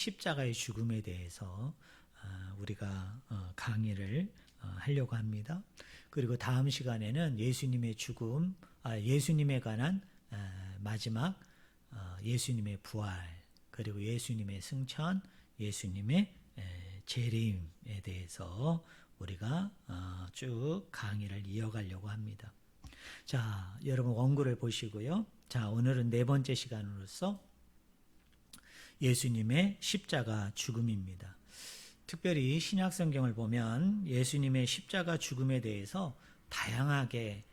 십자가의 죽음에 대해서 우리가 강의를 하려고 합니다. 그리고 다음 시간에는 예수님의 죽음, 예수님에 관한 마지막 예수님의 부활, 그리고 예수님의 승천, 예수님의 재림에 대해서 우리가 쭉 강의를 이어가려고 합니다. 자, 여러분 원고를 보시고요. 자, 오늘은 네 번째 시간으로서 예수님의 십자가 죽음입니다. 특별히 신약 성경을 보면 예수님의 십자가 죽음에 대해서 다양하게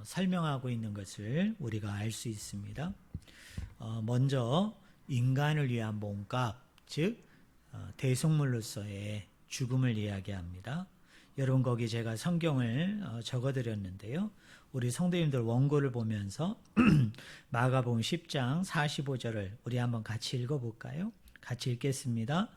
설명하고 있는 것을 우리가 알 수 있습니다. 먼저 인간을 위한 몸값, 즉 대속물로서의 죽음을 이야기합니다. 여러분 거기 제가 성경을 적어드렸는데요. 우리 성도님들 원고를 보면서 마가복음 10장 45절을 우리 한번 같이 읽어볼까요? 같이 읽겠습니다.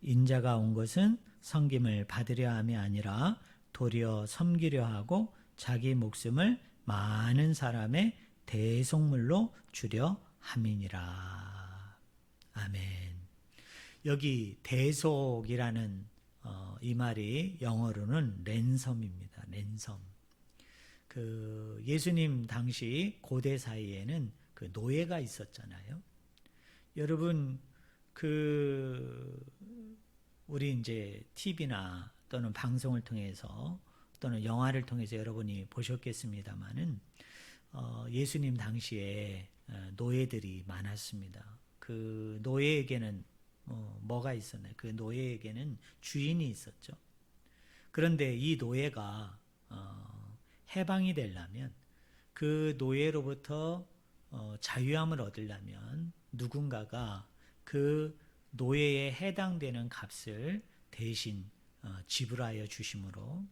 인자가 온 것은 섬김을 받으려 함이 아니라 도리어 섬기려 하고 자기 목숨을 많은 사람의 대속물로 주려 함이니라. 아멘. 여기 대속이라는 이 말이 영어로는 랜섬입니다. 랜섬. 그 예수님 당시 고대 사이에는 그 노예가 있었잖아요. 여러분 우리 이제 TV나 또는 방송을 통해서 또는 영화를 통해서 여러분이 보셨겠습니다만은 예수님 당시에 노예들이 많았습니다. 그 노예에게는 뭐가 있었나요? 그 노예에게는 주인이 있었죠. 그런데 이 노예가 해방이 되려면 그 노예로부터 자유함을 얻으려면 누군가가 그 노예에 해당되는 값을 대신 지불하여 주심으로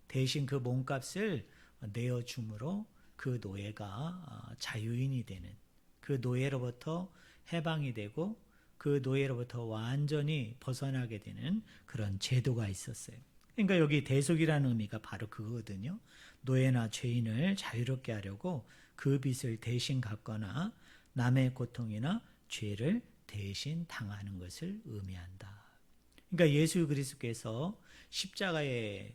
대신 그 몸값을 내어줌으로 그 노예가 자유인이 되는 그 노예로부터 해방이 되고 그 노예로부터 완전히 벗어나게 되는 그런 제도가 있었어요. 그러니까 여기 대속이라는 의미가 바로 그거거든요. 노예나 죄인을 자유롭게 하려고 그 빚을 대신 갚거나 남의 고통이나 죄를 대신 당하는 것을 의미한다. 그러니까 예수 그리스도께서 십자가에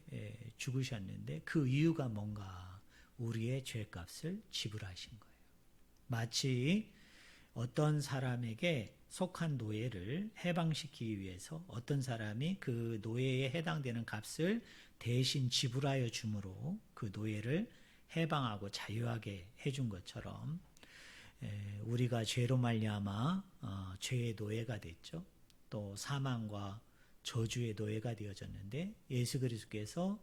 죽으셨는데 그 이유가 뭔가? 우리의 죄값을 지불하신 거예요. 마치 어떤 사람에게 속한 노예를 해방시키기 위해서 어떤 사람이 그 노예에 해당되는 값을 대신 지불하여 주므로 그 노예를 해방하고 자유하게 해준 것처럼 우리가 죄로 말미암아 죄의 노예가 됐죠. 또 사망과 저주의 노예가 되어졌는데 예수 그리스도께서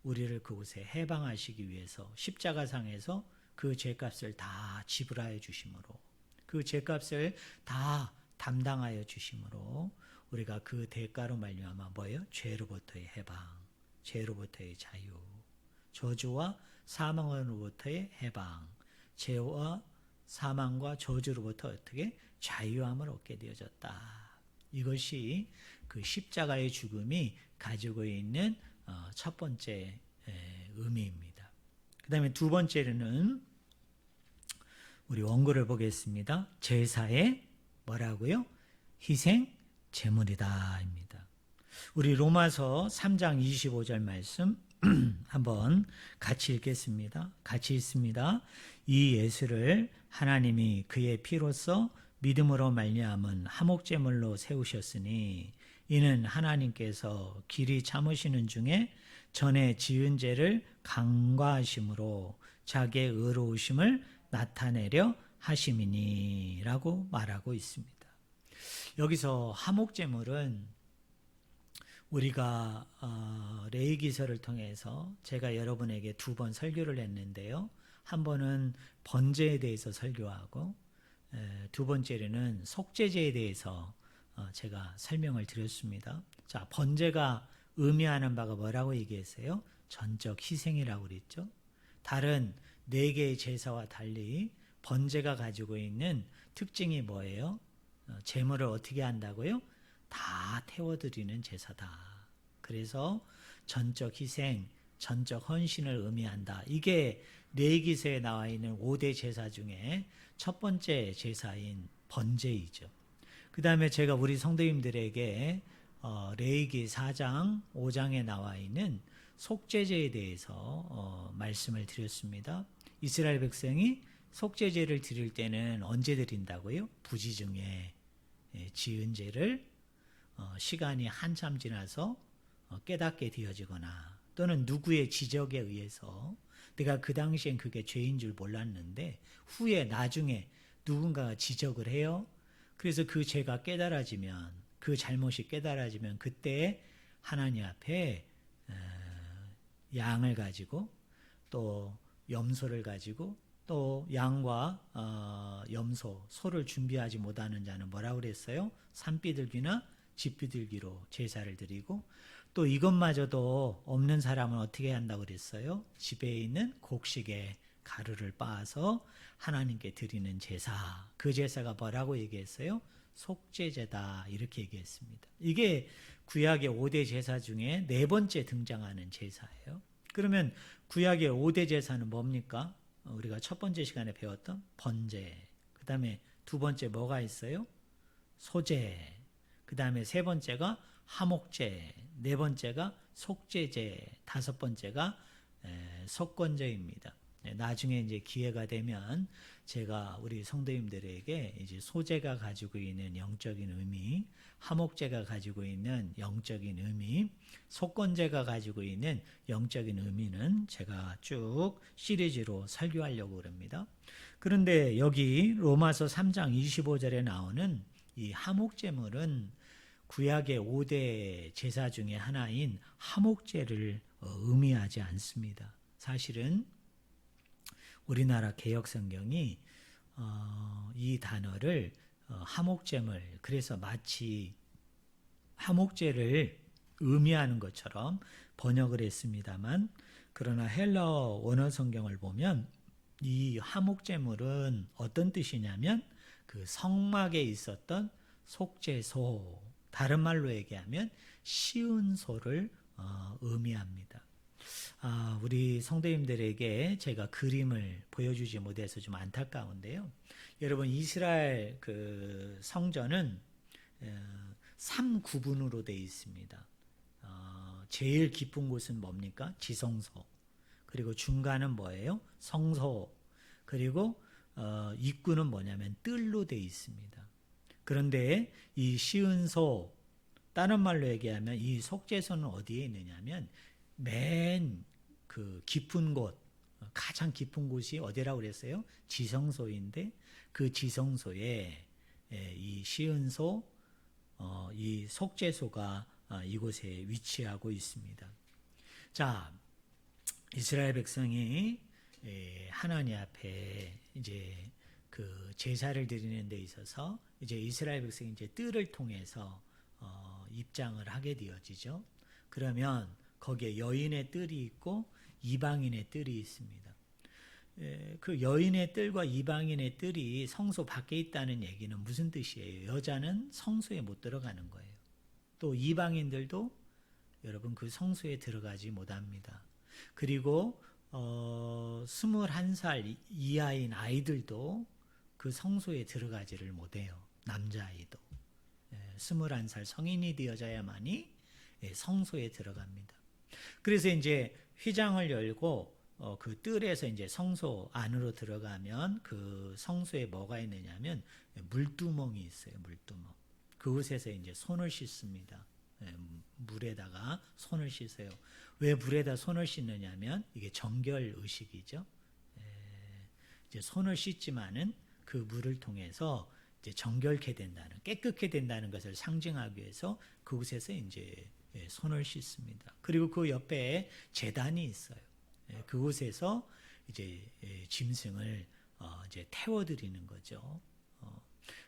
우리를 그곳에 해방하시기 위해서 십자가상에서 그 죄값을 다 지불하여 주심으로 그 죄값을 다 담당하여 주심으로 우리가 그 대가로 말미암아 뭐예요? 죄로부터의 해방, 죄로부터의 자유, 저주와 사망으로부터의 해방, 죄와 사망과 저주로부터 어떻게 자유함을 얻게 되어졌다. 이것이 그 십자가의 죽음이 가지고 있는 첫 번째 의미입니다. 그 다음에 두 번째로는 우리 원고를 보겠습니다. 제사의 뭐라고요? 희생 제물이다 입니다. 우리 로마서 3장 25절 말씀 한번 같이 읽겠습니다. 같이 읽습니다. 이 예수를 하나님이 그의 피로써 믿음으로 말미암은 화목제물로 세우셨으니 이는 하나님께서 길이 참으시는 중에 전에 지은 죄를 간과하심으로 자기의 의로우심을 나타내려 하심이니 라고 말하고 있습니다. 여기서 화목제물은 우리가 레위기서를 통해서 제가 여러분에게 두 번 설교를 했는데요. 한 번은 번제에 대해서 설교하고 두 번째로는 속죄제에 대해서 제가 설명을 드렸습니다. 자, 번제가 의미하는 바가 뭐라고 얘기했어요? 전적 희생이라고 그랬죠. 다른 네 개의 제사와 달리 번제가 가지고 있는 특징이 뭐예요? 제물을 어떻게 한다고요? 다 태워드리는 제사다. 그래서 전적 희생, 전적 헌신을 의미한다. 이게 레위기서에 나와 있는 5대 제사 중에 첫 번째 제사인 번제이죠. 그 다음에 제가 우리 성도님들에게 레위기 4장, 5장에 나와 있는 속죄제에 대해서 말씀을 드렸습니다. 이스라엘 백성이 속죄제를 드릴 때는 언제 드린다고요? 부지 중에 지은 죄를 시간이 한참 지나서 깨닫게 되어지거나 또는 누구의 지적에 의해서 내가 그 당시엔 그게 죄인 줄 몰랐는데 후에 나중에 누군가가 지적을 해요. 그래서 그 죄가 깨달아지면, 그 잘못이 깨달아지면 그때 하나님 앞에 양을 가지고 또 염소를 가지고 또 양과 염소, 소를 준비하지 못하는 자는 뭐라고 그랬어요? 산비둘기나 집비둘기로 제사를 드리고 또 이것마저도 없는 사람은 어떻게 한다고 그랬어요? 집에 있는 곡식에 가루를 빻아서 하나님께 드리는 제사. 그 제사가 뭐라고 얘기했어요? 속죄제다 이렇게 얘기했습니다. 이게 구약의 5대 제사 중에 네 번째 등장하는 제사예요. 그러면 구약의 5대 제사는 뭡니까? 우리가 첫 번째 시간에 배웠던 번제, 그 다음에 두 번째 뭐가 있어요? 소제, 그 다음에 세 번째가 하목제, 네 번째가 속죄제, 다섯 번째가 속건제입니다. 나중에 이제 기회가 되면 제가 우리 성도님들에게 이제 소제가 가지고 있는 영적인 의미, 하목제가 가지고 있는 영적인 의미, 속건제가 가지고 있는 영적인 의미는 제가 쭉 시리즈로 설교하려고 합니다. 그런데 여기 로마서 3장 25절에 나오는 이 하목제물은 구약의 5대 제사 중에 하나인 하목제를 의미하지 않습니다. 사실은 우리나라 개역성경이 이 단어를 하목제물, 그래서 마치 하목제를 의미하는 것처럼 번역을 했습니다만, 그러나 헬라어 원어 성경을 보면 이 하목제물은 어떤 뜻이냐면 그 성막에 있었던 속죄소, 다른 말로 얘기하면 시은소를 의미합니다. 우리 성도님들에게 제가 그림을 보여주지 못해서 좀 안타까운데요. 여러분, 이스라엘 그 성전은 3구분으로 되어 있습니다. 제일 깊은 곳은 뭡니까? 지성소. 그리고 중간은 뭐예요? 성소. 그리고 입구는 뭐냐면 뜰로 되어 있습니다. 그런데 이 시은소, 다른 말로 얘기하면 이 속죄소는 어디에 있느냐면 맨 그 깊은 곳, 가장 깊은 곳이 어디라고 그랬어요? 지성소인데 그 지성소에 이 시은소, 이 속죄소가 이곳에 위치하고 있습니다. 자, 이스라엘 백성이 하나님 앞에 이제 그 제사를 드리는 데 있어서 이제 이스라엘 백성이 이제 뜰을 통해서 입장을 하게 되어지죠. 그러면 거기에 여인의 뜰이 있고 이방인의 뜰이 있습니다. 그 여인의 뜰과 이방인의 뜰이 성소 밖에 있다는 얘기는 무슨 뜻이에요? 여자는 성소에 못 들어가는 거예요. 또 이방인들도 여러분 그 성소에 들어가지 못합니다. 그리고 21살 이하인 아이들도 그 성소에 들어가지를 못해요. 남자아이도. 21살 성인이 되어져야만이 성소에 들어갑니다. 그래서 이제 휘장을 열고 그 뜰에서 이제 성소 안으로 들어가면 그 성소에 뭐가 있느냐면 물두멍이 있어요. 물두멍. 그곳에서 이제 손을 씻습니다. 물에다가 손을 씻어요. 왜 물에다 손을 씻느냐면 이게 정결 의식이죠. 이제 손을 씻지만은 그 물을 통해서 이제 정결케 된다는, 깨끗게 된다는 것을 상징하기 위해서 그곳에서 이제 손을 씻습니다. 그리고 그 옆에 제단이 있어요. 그곳에서 이제 짐승을 이제 태워드리는 거죠.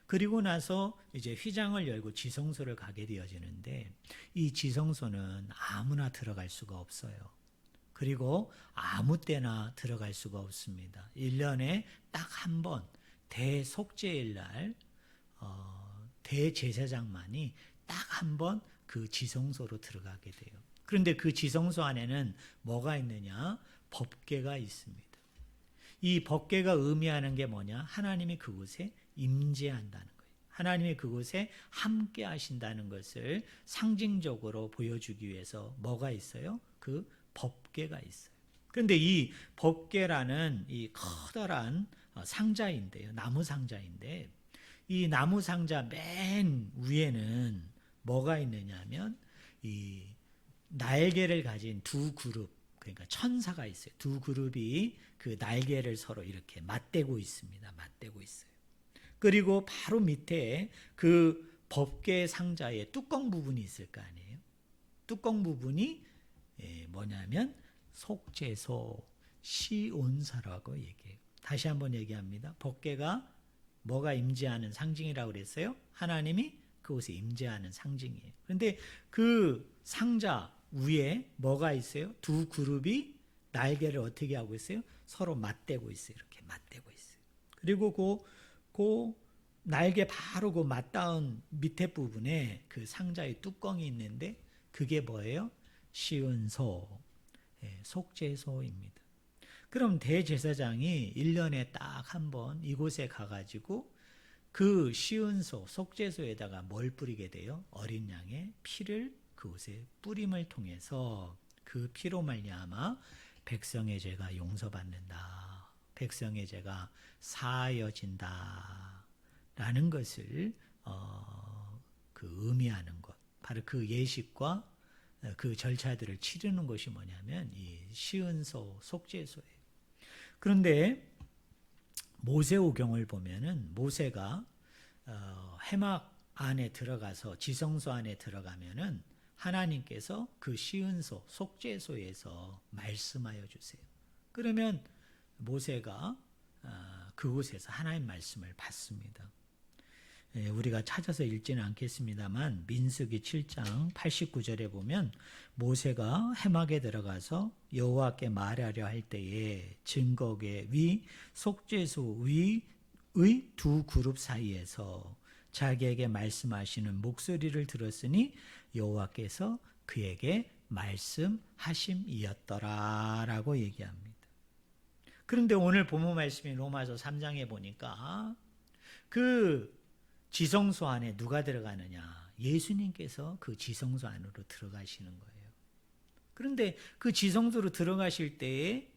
그리고 나서 이제 휘장을 열고 지성소를 가게 되어지는데 이 지성소는 아무나 들어갈 수가 없어요. 그리고 아무 때나 들어갈 수가 없습니다. 1년에 딱 한 번 대속죄일 날 대제사장만이 딱 한 번 그 지성소로 들어가게 돼요. 그런데 그 지성소 안에는 뭐가 있느냐? 법궤가 있습니다. 이 법궤가 의미하는 게 뭐냐? 하나님이 그곳에 임재한다는 거예요. 하나님이 그곳에 함께 하신다는 것을 상징적으로 보여주기 위해서 뭐가 있어요? 그 법궤가 있어요. 그런데 이 법궤라는 이 커다란 상자인데요. 나무 상자인데 이 나무 상자 맨 위에는 뭐가 있느냐면 이 날개를 가진 두 그룹, 그러니까 천사가 있어요. 두 그룹이 그 날개를 서로 이렇게 맞대고 있습니다. 맞대고 있어요. 그리고 바로 밑에 그 법궤 상자의 뚜껑 부분이 있을 거 아니에요. 뚜껑 부분이 뭐냐면 속죄소 시온사라고 얘기해요. 다시 한번 얘기합니다. 법궤가 뭐가 임재하는 상징이라고 그랬어요? 하나님이 그곳에 임재하는 상징이에요. 그런데 그 상자 위에 뭐가 있어요? 두 그룹이 날개를 어떻게 하고 있어요? 서로 맞대고 있어요. 이렇게 맞대고 있어요. 그리고 그 날개 바로 그 맞닿은 밑에 부분에 그 상자의 뚜껑이 있는데 그게 뭐예요? 시은소, 속죄소입니다. 그럼 대제사장이 1년에 딱 한 번 이곳에 가가지고 그 시은소, 속죄소에다가 뭘 뿌리게 돼요? 어린 양의 피를 그곳에 뿌림을 통해서 그 피로 말미암아 백성의 죄가 용서받는다. 백성의 죄가 사하여진다. 라는 것을 그 의미하는 것. 바로 그 예식과 그 절차들을 치르는 것이 뭐냐면 이 시은소, 속죄소예요. 그런데 모세오경을 보면은 모세가 회막 안에 들어가서 지성소 안에 들어가면은 하나님께서 그 시은소, 속죄소에서 말씀하여 주세요. 그러면 모세가 그곳에서 하나님 말씀을 받습니다. 우리가 찾아서 읽지는 않겠습니다만 민수기 7장 89절에 보면 모세가 회막에 들어가서 여호와께 말하려 할 때에 증거궤 위 속죄소 위의 두 그룹 사이에서 자기에게 말씀하시는 목소리를 들었으니 여호와께서 그에게 말씀하심이었더라라고 얘기합니다. 그런데 오늘 본문 말씀인 로마서 3장에 보니까 그 지성소 안에 누가 들어가느냐? 예수님께서 그 지성소 안으로 들어가시는 거예요. 그런데 그 지성소로 들어가실 때에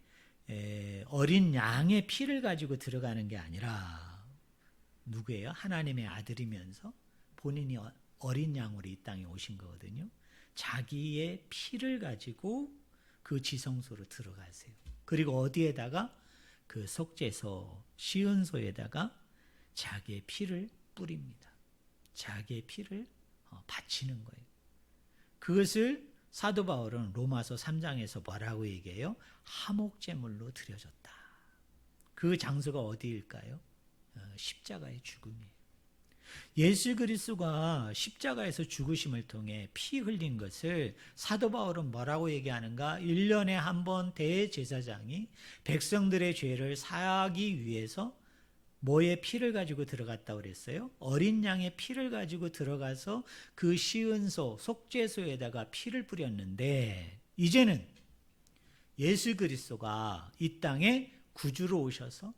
어린 양의 피를 가지고 들어가는 게 아니라 누구예요? 하나님의 아들이면서 본인이 어린 양으로 이 땅에 오신 거거든요. 자기의 피를 가지고 그 지성소로 들어가세요. 그리고 어디에다가? 그 속죄소, 시은소에다가 자기의 피를 뿌립니다. 자기의 피를 바치는 거예요. 그것을 사도 바울은 로마서 3장에서 뭐라고 얘기해요? 화목제물로 드려졌다. 그 장소가 어디일까요? 십자가의 죽음이에요. 예수 그리스도가 십자가에서 죽으심을 통해 피 흘린 것을 사도 바울은 뭐라고 얘기하는가? 1년에 한 번 대제사장이 백성들의 죄를 사하기 위해서 뭐의 피를 가지고 들어갔다고 그랬어요? 어린 양의 피를 가지고 들어가서 그 시은소, 속죄소에다가 피를 뿌렸는데 이제는 예수 그리스도가 이 땅에 구주로 오셔서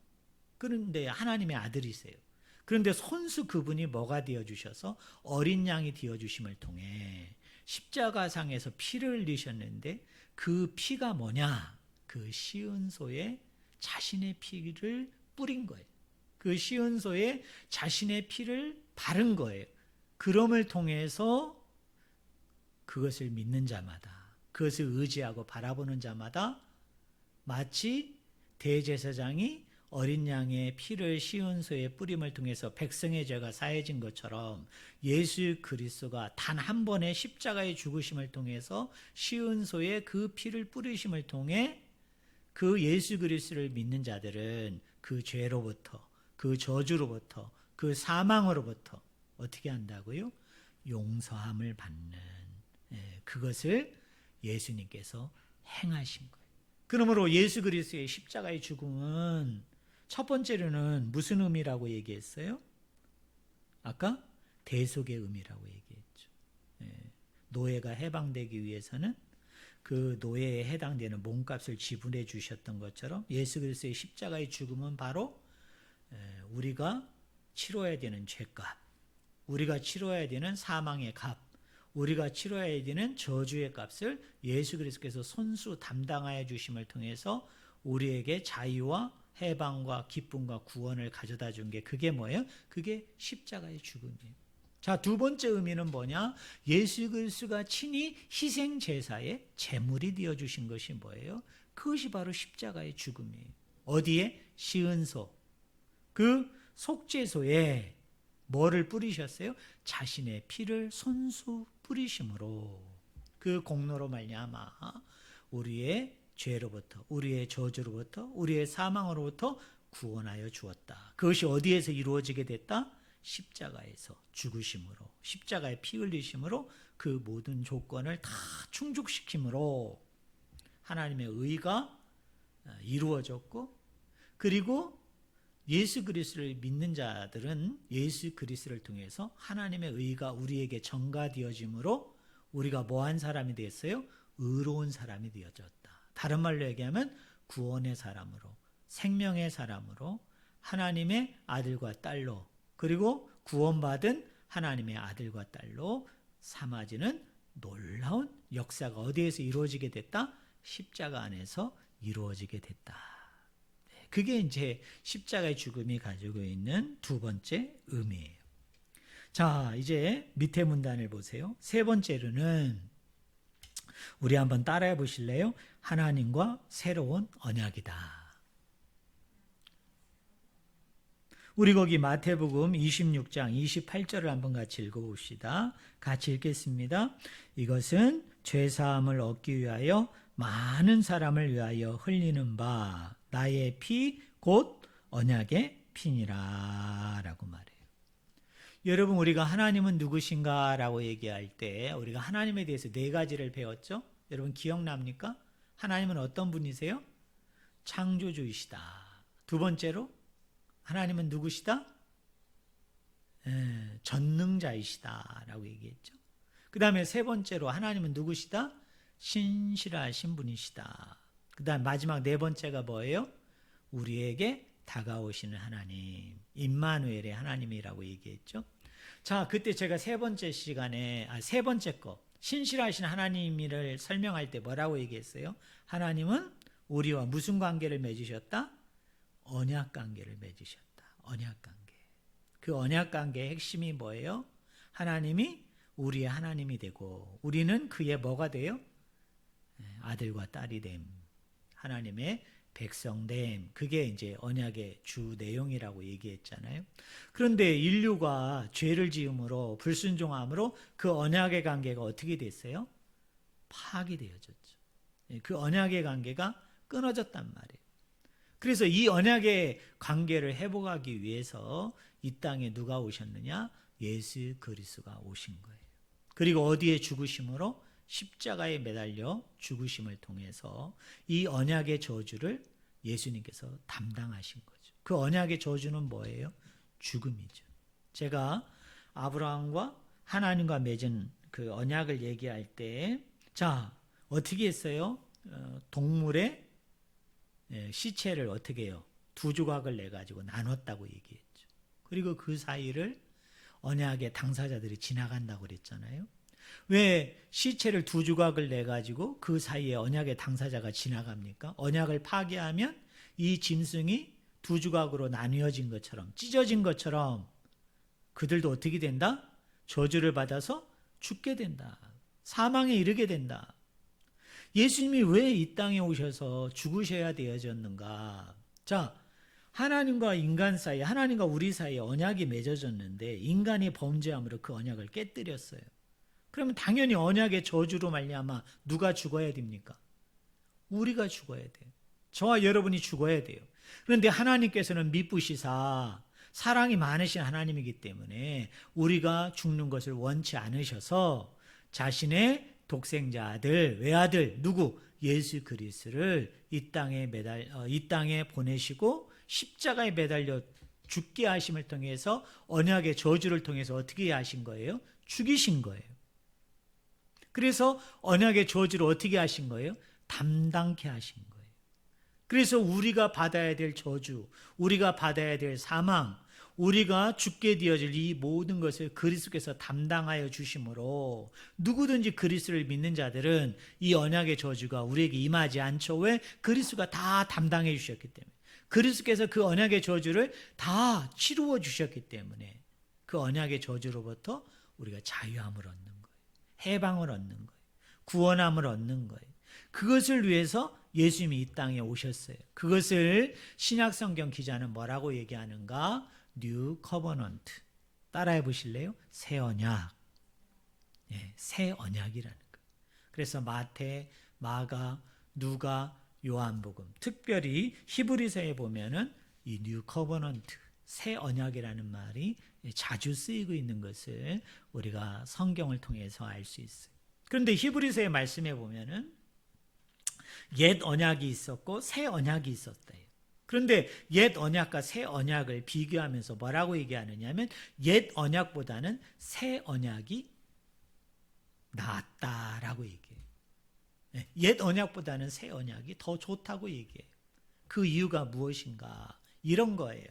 그런데 하나님의 아들이세요. 그런데 손수 그분이 뭐가 되어주셔서 어린 양이 되어주심을 통해 십자가상에서 피를 흘리셨는데 그 피가 뭐냐? 그 시은소에 자신의 피를 뿌린 거예요. 그 시은소에 자신의 피를 바른 거예요. 그럼을 통해서 그것을 믿는 자마다, 그것을 의지하고 바라보는 자마다 마치 대제사장이 어린 양의 피를 시은소에 뿌림을 통해서 백성의 죄가 사해진 것처럼 예수 그리스도가 단 한 번의 십자가의 죽으심을 통해서 시은소에 그 피를 뿌리심을 통해 그 예수 그리스도를 믿는 자들은 그 죄로부터, 그 저주로부터, 그 사망으로부터 어떻게 한다고요? 용서함을 받는, 그것을 예수님께서 행하신 거예요. 그러므로 예수 그리스도의 십자가의 죽음은 첫 번째로는 무슨 의미라고 얘기했어요? 아까 대속의 의미라고 얘기했죠. 노예가 해방되기 위해서는 그 노예에 해당되는 몸값을 지불해 주셨던 것처럼 예수 그리스도의 십자가의 죽음은 바로 우리가 치러야 되는 죄값, 우리가 치러야 되는 사망의 값, 우리가 치러야 되는 저주의 값을 예수 그리스도께서 손수 담당하여 주심을 통해서 우리에게 자유와 해방과 기쁨과 구원을 가져다 준 게 그게 뭐예요? 그게 십자가의 죽음이에요. 자, 두 번째 의미는 뭐냐? 예수 그리스도가 친히 희생 제사의 제물이 되어 주신 것이 뭐예요? 그것이 바로 십자가의 죽음이에요. 어디에? 시은소. 그 속죄소에 뭐를 뿌리셨어요? 자신의 피를 손수 뿌리심으로 그 공로로 말미암아 우리의 죄로부터, 우리의 저주로부터, 우리의 사망으로부터 구원하여 주었다. 그것이 어디에서 이루어지게 됐다? 십자가에서 죽으심으로, 십자가에 피 흘리심으로 그 모든 조건을 다 충족시킴으로 하나님의 의가 이루어졌고, 그리고 예수 그리스도를 믿는 자들은 예수 그리스도를 통해서 하나님의 의가 우리에게 전가되어짐으로 우리가 뭐한 사람이 되었어요? 의로운 사람이 되어졌다. 다른 말로 얘기하면 구원의 사람으로, 생명의 사람으로, 하나님의 아들과 딸로, 그리고 구원받은 하나님의 아들과 딸로 삼아지는 놀라운 역사가 어디에서 이루어지게 됐다? 십자가 안에서 이루어지게 됐다. 그게 이제 십자가의 죽음이 가지고 있는 두 번째 의미예요. 자, 이제 밑에 문단을 보세요. 세 번째로는 우리 한번 따라해 보실래요? 하나님과 새로운 언약이다. 우리 거기 마태복음 26장 28절을 한번 같이 읽어봅시다. 같이 읽겠습니다. 이것은 죄사함을 얻기 위하여 많은 사람을 위하여 흘리는 바 나의 피 곧 언약의 피니라 라고 말해요. 여러분, 우리가 하나님은 누구신가 라고 얘기할 때 우리가 하나님에 대해서 네 가지를 배웠죠. 여러분 기억납니까? 하나님은 어떤 분이세요? 창조주이시다. 두 번째로 하나님은 누구시다? 전능자이시다 라고 얘기했죠. 그 다음에 세 번째로 하나님은 누구시다? 신실하신 분이시다. 그 다음 마지막 네 번째가 뭐예요? 우리에게 다가오시는 하나님, 임마누엘의 하나님이라고 얘기했죠. 자, 그때 제가 세 번째 거 신실하신 하나님을 설명할 때 뭐라고 얘기했어요? 하나님은 우리와 무슨 관계를 맺으셨다? 언약 관계를 맺으셨다. 언약 관계. 그 언약 관계의 핵심이 뭐예요? 하나님이 우리의 하나님이 되고 우리는 그의 뭐가 돼요? 아들과 딸이 됨. 하나님의 백성됨. 그게 이제 언약의 주 내용이라고 얘기했잖아요. 그런데 인류가 죄를 지음으로 불순종함으로 그 언약의 관계가 어떻게 됐어요? 파기되어졌죠. 그 언약의 관계가 끊어졌단 말이에요. 그래서 이 언약의 관계를 회복하기 위해서 이 땅에 누가 오셨느냐? 예수 그리스도가 오신 거예요. 그리고 어디에 죽으심으로? 십자가에 매달려 죽으심을 통해서 이 언약의 저주를 예수님께서 담당하신 거죠. 그 언약의 저주는 뭐예요? 죽음이죠. 제가 아브라함과 하나님과 맺은 그 언약을 얘기할 때, 자, 어떻게 했어요? 동물의 시체를 어떻게 해요? 두 조각을 내가지고 나눴다고 얘기했죠. 그리고 그 사이를 언약의 당사자들이 지나간다고 그랬잖아요. 왜 시체를 두 조각을 내가지고 그 사이에 언약의 당사자가 지나갑니까? 언약을 파괴하면 이 짐승이 두 조각으로 나뉘어진 것처럼, 찢어진 것처럼 그들도 어떻게 된다? 저주를 받아서 죽게 된다. 사망에 이르게 된다. 예수님이 왜 이 땅에 오셔서 죽으셔야 되어졌는가? 자, 하나님과 인간 사이, 하나님과 우리 사이에 언약이 맺어졌는데 인간이 범죄함으로 그 언약을 깨뜨렸어요. 그러면 당연히 언약의 저주로 말미암아 누가 죽어야 됩니까? 우리가 죽어야 돼요. 저와 여러분이 죽어야 돼요. 그런데 하나님께서는 미쁘시사 사랑이 많으신 하나님이기 때문에 우리가 죽는 것을 원치 않으셔서 자신의 독생자 아들, 외아들, 누구? 예수 그리스도를 이 땅에 보내시고 십자가에 매달려 죽게 하심을 통해서 언약의 저주를 통해서 어떻게 하신 거예요? 죽이신 거예요. 그래서 언약의 저주를 어떻게 하신 거예요? 담당케 하신 거예요. 그래서 우리가 받아야 될 저주, 우리가 받아야 될 사망, 우리가 죽게 되어질 이 모든 것을 그리스도께서 담당하여 주심으로 누구든지 그리스도를 믿는 자들은 이 언약의 저주가 우리에게 임하지 않죠. 왜? 그리스도가 다 담당해 주셨기 때문에. 그리스도께서 그 언약의 저주를 다 치루어 주셨기 때문에 그 언약의 저주로부터 우리가 자유함을 얻는 거예요. 해방을 얻는 거예요. 구원함을 얻는 거예요. 그것을 위해서 예수님이 이 땅에 오셨어요. 그것을 신약성경 기자는 뭐라고 얘기하는가? 뉴 커버넌트. 따라해 보실래요? 새 언약. 새 언약이라는 거예요. 그래서 마태, 마가, 누가, 요한복음, 특별히 히브리서에 보면은 이 뉴 커버넌트, 새 언약이라는 말이 자주 쓰이고 있는 것을 우리가 성경을 통해서 알 수 있어요. 그런데 히브리서의 말씀에 보면은 옛 언약이 있었고 새 언약이 있었다. 그런데 옛 언약과 새 언약을 비교하면서 뭐라고 얘기하느냐면 옛 언약보다는 새 언약이 낫다라고 얘기해요. 옛 언약보다는 새 언약이 더 좋다고 얘기해요. 그 이유가 무엇인가? 이런 거예요.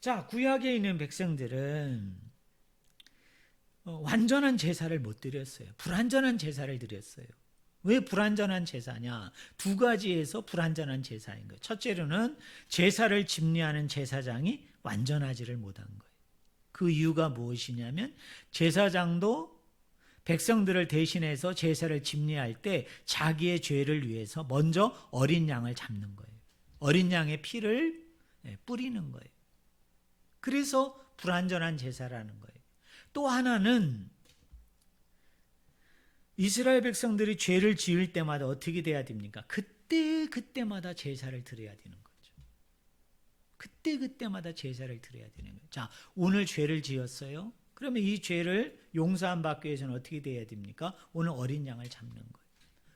자, 구약에 있는 백성들은 완전한 제사를 못 드렸어요. 불완전한 제사를 드렸어요. 왜 불완전한 제사냐? 두 가지에서 불완전한 제사인 거예요. 첫째로는 제사를 집례하는 제사장이 완전하지를 못한 거예요. 그 이유가 무엇이냐면 제사장도 백성들을 대신해서 제사를 집례할 때 자기의 죄를 위해서 먼저 어린 양을 잡는 거예요. 어린 양의 피를 뿌리는 거예요. 그래서 불완전한 제사라는 거예요. 또 하나는 이스라엘 백성들이 죄를 지을 때마다 어떻게 돼야 됩니까? 그때마다 제사를 드려야 되는 거죠. 그때마다 제사를 드려야 되는 거예요. 자, 오늘 죄를 지었어요. 그러면 이 죄를 용서함 받기 위해서는 어떻게 돼야 됩니까? 오늘 어린 양을 잡는 거예요.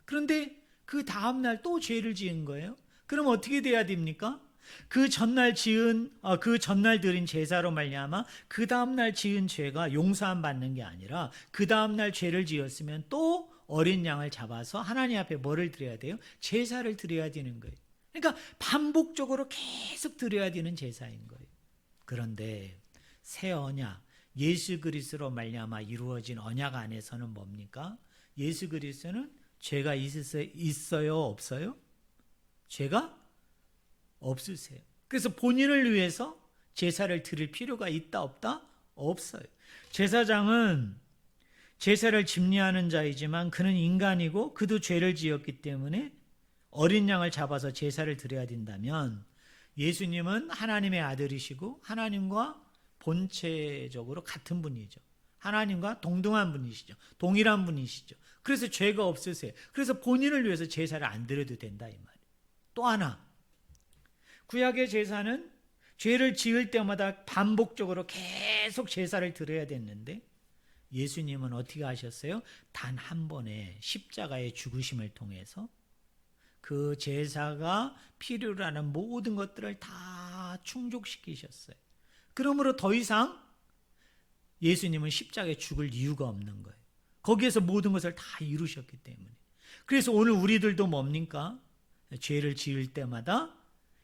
그런데 그 다음날 또 죄를 지은 거예요. 그럼 어떻게 돼야 됩니까? 그 전날 드린 제사로 말미암아 그 다음날 지은 죄가 용서함 받는 게 아니라 그 다음날 죄를 지었으면 또 어린 양을 잡아서 하나님 앞에 뭐를 드려야 돼요? 제사를 드려야 되는 거예요. 그러니까 반복적으로 계속 드려야 되는 제사인 거예요. 그런데 새 언약, 예수 그리스도로 말미암아 이루어진 언약 안에서는 뭡니까? 예수 그리스도는 죄가 있어요, 없어요? 죄가 없으세요. 그래서 본인을 위해서 제사를 드릴 필요가 있다 없다? 없어요. 제사장은 제사를 집례하는 자이지만 그는 인간이고 그도 죄를 지었기 때문에 어린 양을 잡아서 제사를 드려야 된다면 예수님은 하나님의 아들이시고 하나님과 본체적으로 같은 분이죠. 하나님과 동등한 분이시죠. 동일한 분이시죠. 그래서 죄가 없으세요. 그래서 본인을 위해서 제사를 안 드려도 된다 이 말이에요. 또 하나, 구약의 제사는 죄를 지을 때마다 반복적으로 계속 제사를 드려야 됐는데 예수님은 어떻게 하셨어요? 단 한 번의 십자가의 죽으심을 통해서 그 제사가 필요로 하는 모든 것들을 다 충족시키셨어요. 그러므로 더 이상 예수님은 십자가에 죽을 이유가 없는 거예요. 거기에서 모든 것을 다 이루셨기 때문에. 그래서 오늘 우리들도 뭡니까? 죄를 지을 때마다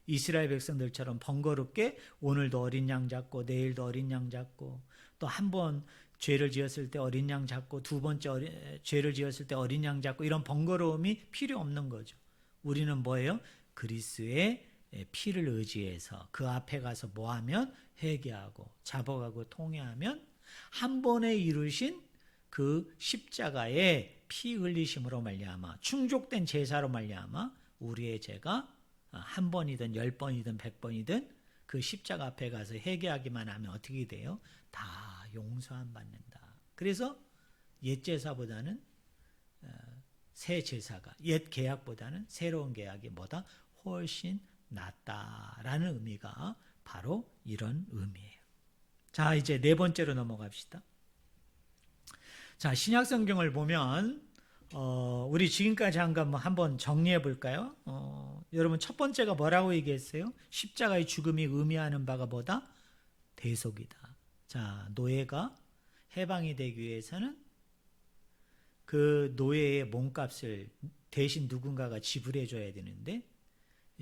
이스라엘 백성들처럼 번거롭게 오늘도 어린 양 잡고 내일도 어린 양 잡고 또 한 번 죄를 지었을 때 어린 양 잡고 두 번째 죄를 지었을 때 어린 양 잡고 이런 번거로움이 필요 없는 거죠. 우리는 뭐예요? 그리스도의 피를 의지해서 그 앞에 가서 뭐하면 회개하고 잡아가고 통회하면 한 번에 이루신 그 십자가의 피 흘리심으로 말미암아 충족된 제사로 말미암아 우리의 죄가 한 번이든 10번이든 100번이든 그 십자가 앞에 가서 회개하기만 하면 어떻게 돼요? 다 용서함 받는다. 그래서 옛 제사보다는 새 제사가 옛 계약보다는 새로운 계약이 뭐다? 훨씬 낫다라는 의미가 바로 이런 의미예요. 자, 이제 네 번째로 넘어갑시다. 자, 신약 성경을 보면 우리 지금까지 한 거 한번 정리해 볼까요? 여러분 첫 번째가 뭐라고 얘기했어요? 십자가의 죽음이 의미하는 바가 뭐다? 대속이다. 자, 노예가 해방이 되기 위해서는 그 노예의 몸값을 대신 누군가가 지불해 줘야 되는데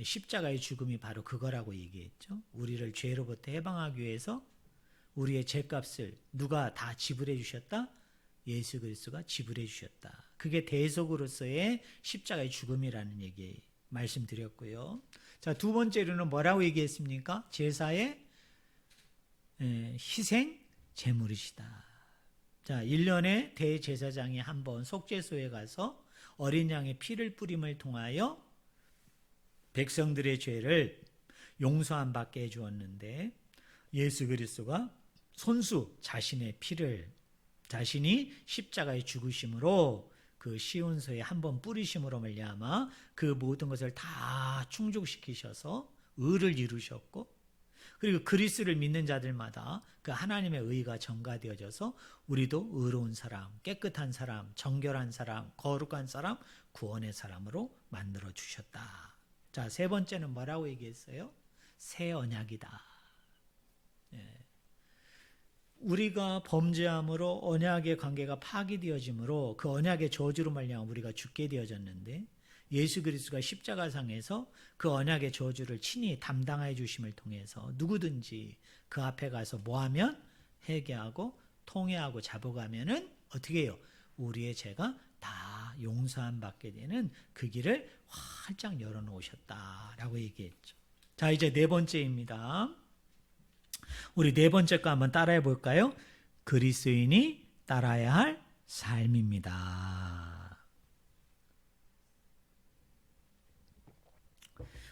십자가의 죽음이 바로 그거라고 얘기했죠. 우리를 죄로부터 해방하기 위해서 우리의 죄값을 누가 다 지불해 주셨다? 예수 그리스도가 지불해 주셨다. 그게 대속으로서의 십자가의 죽음이라는 얘기 말씀드렸고요. 자, 두 번째로는 뭐라고 얘기했습니까? 제사의 희생 제물이시다. 자, 1년에 대제사장이 한번 속죄소에 가서 어린 양의 피를 뿌림을 통하여 백성들의 죄를 용서함 받게 해주었는데 예수 그리스도가 손수 자신의 피를 자신이 십자가에 죽으심으로 그 시온소에 한번 뿌리심으로 말미암아 그 모든 것을 다 충족시키셔서 의를 이루셨고 그리고 그리스도를 믿는 자들마다 그 하나님의 의가 전가되어져서 우리도 의로운 사람, 깨끗한 사람, 정결한 사람, 거룩한 사람, 구원의 사람으로 만들어 주셨다. 자, 세 번째는 뭐라고 얘기했어요? 새 언약이다. 우리가 범죄함으로 언약의 관계가 파기되어짐으로 그 언약의 저주로 말미암아 우리가 죽게 되어졌는데 예수 그리스도가 십자가상에서 그 언약의 저주를 친히 담당해 주심을 통해서 누구든지 그 앞에 가서 뭐하면 회개하고 통회하고 잡아가면은 어떻게 해요? 우리의 죄가 다 용서함 받게 되는 그 길을 활짝 열어놓으셨다라고 얘기했죠. 자, 이제 네 번째입니다. 우리 네 번째 거 한번 따라해 볼까요? 그리스도인이 따라야 할 삶입니다.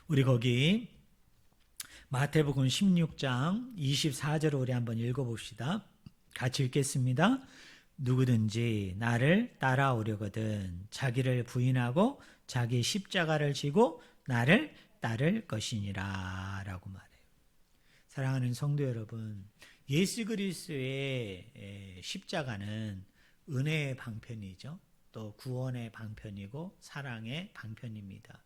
우리 거기 마태복음 16장 24절을 우리 한번 읽어봅시다. 같이 읽겠습니다. 누구든지 나를 따라오려거든 자기를 부인하고 자기 십자가를 지고 나를 따를 것이니라 라고 말해요. 사랑하는 성도 여러분, 예수 그리스도의 십자가는 은혜의 방편이죠. 또 구원의 방편이고 사랑의 방편입니다.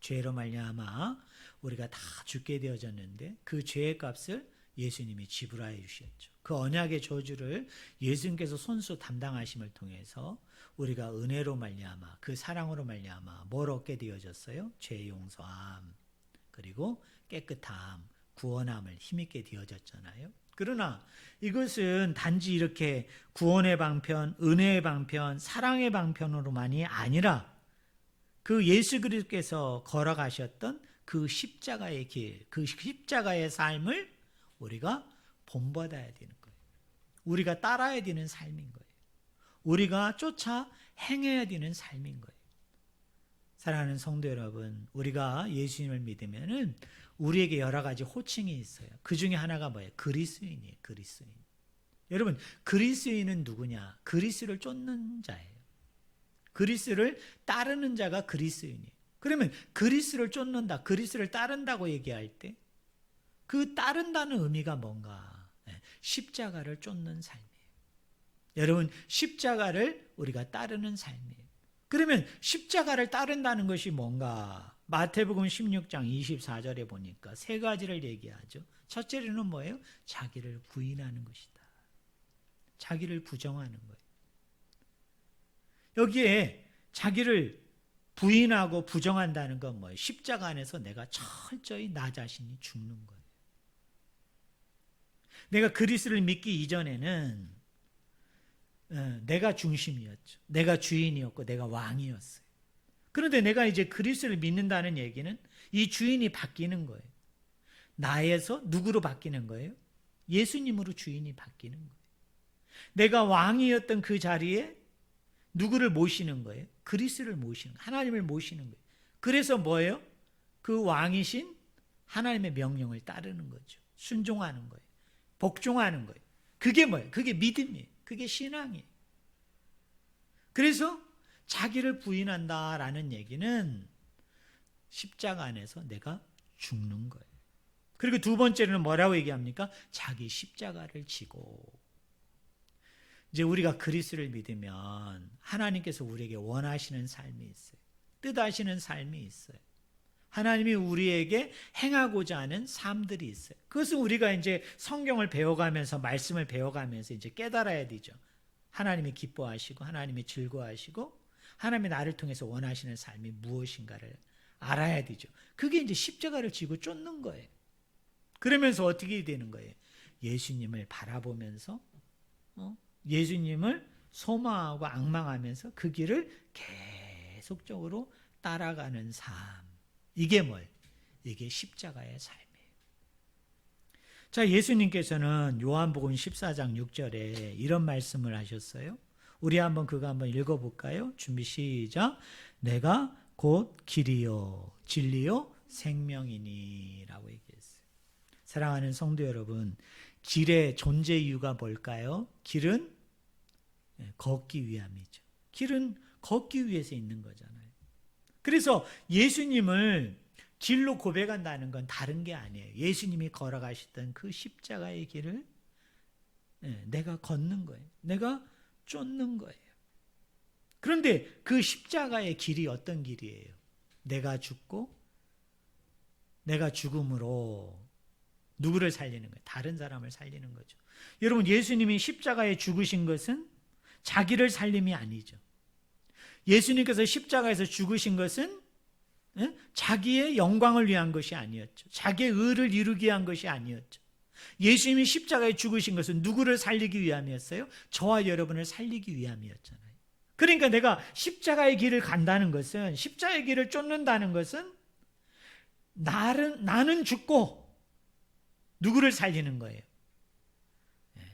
죄로 말미암아 우리가 다 죽게 되어졌는데 그 죄의 값을 예수님이 지불하여 주셨죠. 그 언약의 저주를 예수님께서 손수 담당하심을 통해서 우리가 은혜로 말미암아 그 사랑으로 말미암아 뭘 얻게 되어졌어요? 죄 용서함 그리고 깨끗함 구원함을 힘있게 되어졌잖아요. 그러나 이것은 단지 이렇게 구원의 방편, 은혜의 방편, 사랑의 방편으로만이 아니라 그 예수 그리스도께서 걸어가셨던 그 십자가의 길, 그 십자가의 삶을 우리가 본받아야 되는 거예요. 우리가 따라야 되는 삶인 거예요. 우리가 쫓아 행해야 되는 삶인 거예요. 사랑하는 성도 여러분, 우리가 예수님을 믿으면은 우리에게 여러 가지 호칭이 있어요. 그 중에 하나가 뭐예요? 그리스도인이에요. 그리스도인. 여러분, 그리스도인은 누구냐? 그리스도를 쫓는 자예요. 그리스도를 따르는 자가 그리스도인이에요. 그러면 그리스도를 쫓는다, 그리스도를 따른다고 얘기할 때 그 따른다는 의미가 뭔가? 십자가를 쫓는 삶이에요. 여러분, 십자가를 우리가 따르는 삶이에요. 그러면 십자가를 따른다는 것이 뭔가? 마태복음 16장 24절에 보니까 세 가지를 얘기하죠. 첫째로는 뭐예요? 자기를 부인하는 것이다. 자기를 부정하는 거예요. 여기에 자기를 부인하고 부정한다는 건 뭐예요? 십자가 안에서 내가 철저히 나 자신이 죽는 거예요. 내가 그리스도를 믿기 이전에는 내가 중심이었죠. 내가 주인이었고 내가 왕이었어요. 그런데 내가 이제 그리스도를 믿는다는 얘기는 이 주인이 바뀌는 거예요. 나에서 누구로 바뀌는 거예요? 예수님으로 주인이 바뀌는 거예요. 내가 왕이었던 그 자리에 누구를 모시는 거예요? 그리스도를 모시는 거예요. 하나님을 모시는 거예요. 그래서 뭐예요? 그 왕이신 하나님의 명령을 따르는 거죠. 순종하는 거예요. 복종하는 거예요. 그게 뭐예요? 그게 믿음이에요. 그게 신앙이에요. 그래서 자기를 부인한다라는 얘기는 십자가 안에서 내가 죽는 거예요. 그리고 두 번째는 뭐라고 얘기합니까? 자기 십자가를 지고. 이제 우리가 그리스도를 믿으면 하나님께서 우리에게 원하시는 삶이 있어요. 뜻하시는 삶이 있어요. 하나님이 우리에게 행하고자 하는 삶들이 있어요. 그것은 우리가 이제 성경을 배워가면서 말씀을 배워가면서 이제 깨달아야 되죠. 하나님이 기뻐하시고 하나님이 즐거워하시고 하나님이 나를 통해서 원하시는 삶이 무엇인가를 알아야 되죠. 그게 이제 십자가를 지고 쫓는 거예요. 그러면서 어떻게 되는 거예요? 예수님을 바라보면서 예수님을 소망하고 앙망하면서 그 길을 계속적으로 따라가는 삶. 이게 뭐예요? 이게 십자가의 삶이에요. 자, 예수님께서는 요한복음 14장 6절에 이런 말씀을 하셨어요. 우리 그거 한번 읽어볼까요? 준비 시작. 내가 곧 길이요 진리요 생명이니 라고 얘기했어요. 사랑하는 성도 여러분, 길의 존재 이유가 뭘까요? 길은 걷기 위함이죠. 길은 걷기 위해서 있는 거잖아요. 그래서 예수님을 길로 고백한다는 건 다른 게 아니에요. 예수님이 걸어가시던 그 십자가의 길을 내가 걷는 거예요. 내가 쫓는 거예요. 그런데 그 십자가의 길이 어떤 길이에요? 내가 죽고 내가 죽음으로 누구를 살리는 거예요? 다른 사람을 살리는 거죠. 여러분, 예수님이 십자가에 죽으신 것은 자기를 살림이 아니죠. 예수님께서 십자가에서 죽으신 것은 자기의 영광을 위한 것이 아니었죠. 자기의 의를 이루기 위한 것이 아니었죠. 예수님이 십자가에 죽으신 것은 누구를 살리기 위함이었어요? 저와 여러분을 살리기 위함이었잖아요. 그러니까 내가 십자가의 길을 간다는 것은, 십자가의 길을 쫓는다는 것은 나는 죽고 누구를 살리는 거예요?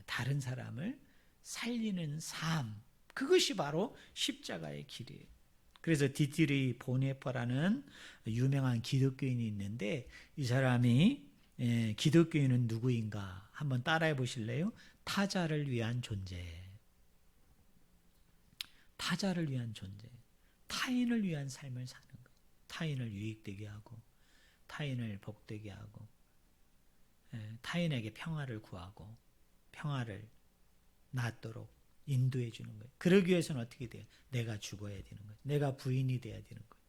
다른 사람을 살리는 삶. 그것이 바로 십자가의 길이에요. 그래서 디트리 보네퍼라는 유명한 기독교인이 있는데, 이 사람이 기독교인은 누구인가 한번 따라해 보실래요? 타자를 위한 존재. 타자를 위한 존재. 타인을 위한 삶을 사는 거예요. 타인을 유익되게 하고, 타인을 복되게 하고, 타인에게 평화를 구하고, 평화를 낳도록 인도해 주는 거예요. 그러기 위해서는 어떻게 돼요? 내가 죽어야 되는 거죠. 내가 부인이 돼야 되는 거죠.